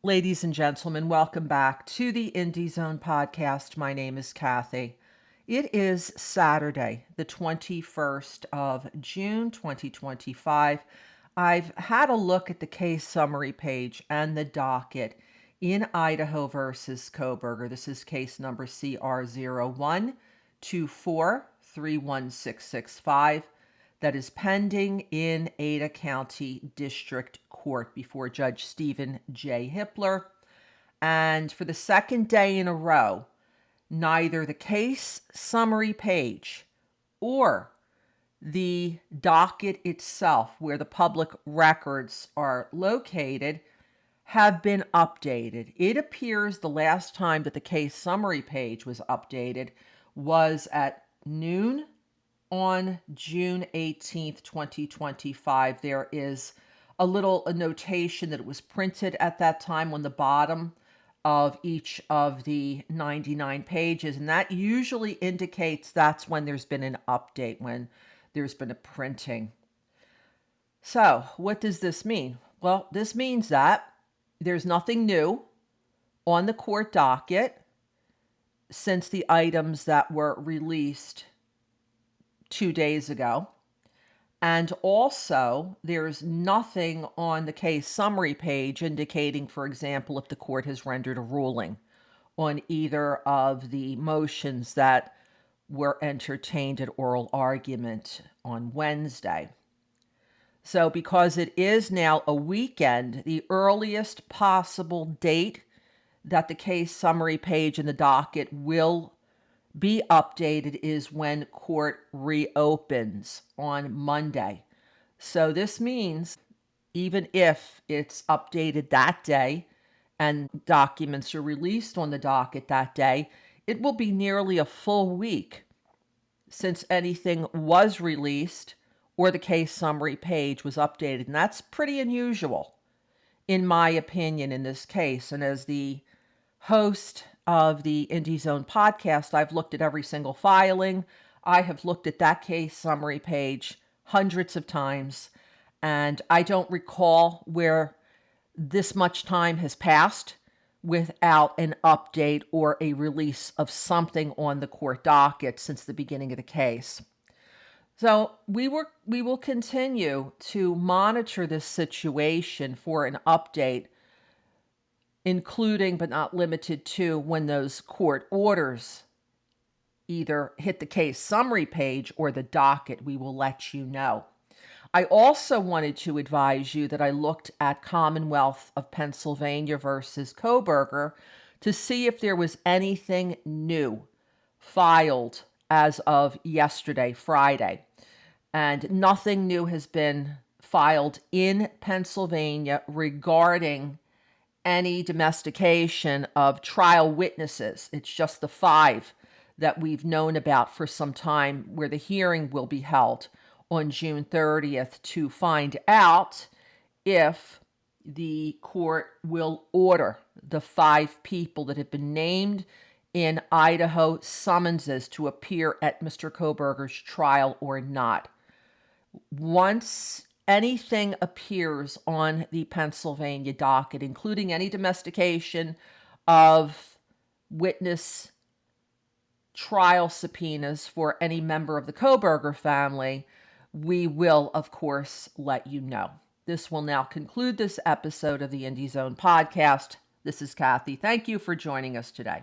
Ladies and gentlemen, welcome back to the Indie Zone podcast. My name is Kathy. It is Saturday, the 21st of June, 2025. I've had a look at the case summary page and the docket in Idaho versus Coberger. This is case number CR0124316665 that is pending in Ada County District Court before Judge Stephen J. Hippler. And for the second day in a row, neither the case summary page or the docket itself, where the public records are located, have been updated. It appears the last time that the case summary page was updated was at noon on June 18th, 2025. There is a notation that it was printed at that time on the bottom of each of the 99 pages, and that usually indicates that's when there's been an update, when there's been a printing. So, what does this mean? Well, this means that there's nothing new on the court docket since the items that were released 2 days ago. And also, there's nothing on the case summary page indicating, for example, if the court has rendered a ruling on either of the motions that were entertained at oral argument on Wednesday. So because it is now a weekend, the earliest possible date that the case summary page in the docket will be updated is when court reopens on Monday. So this means even if it's updated that day and documents are released on the docket that day, it will be nearly a full week since anything was released or the case summary page was updated. And that's pretty unusual, in my opinion, in this case. And as the host of the Indie Zone podcast, I've looked at every single filing. I have looked at that case summary page hundreds of times, and I don't recall where this much time has passed without an update or a release of something on the court docket since the beginning of the case. So we will continue to monitor this situation for an update, including but not limited to when those court orders either hit the case summary page or the docket. We will let you know. I also wanted to advise you that I looked at Commonwealth of Pennsylvania versus Coberger to see if there was anything new filed as of yesterday, Friday. And nothing new has been filed in Pennsylvania regarding any domestication of trial witnesses. It's just the 5 that we've known about for some time, where the hearing will be held on June 30th to find out if the court will order the 5 people that have been named in Idaho summonses to appear at Mr. Coberger's trial or not. Once anything appears on the Pennsylvania docket, including any domestication of witness trial subpoenas for any member of the Coberger family, we will, of course, let you know. This will now conclude this episode of the Indie Zone podcast. This is Kathy. Thank you for joining us today.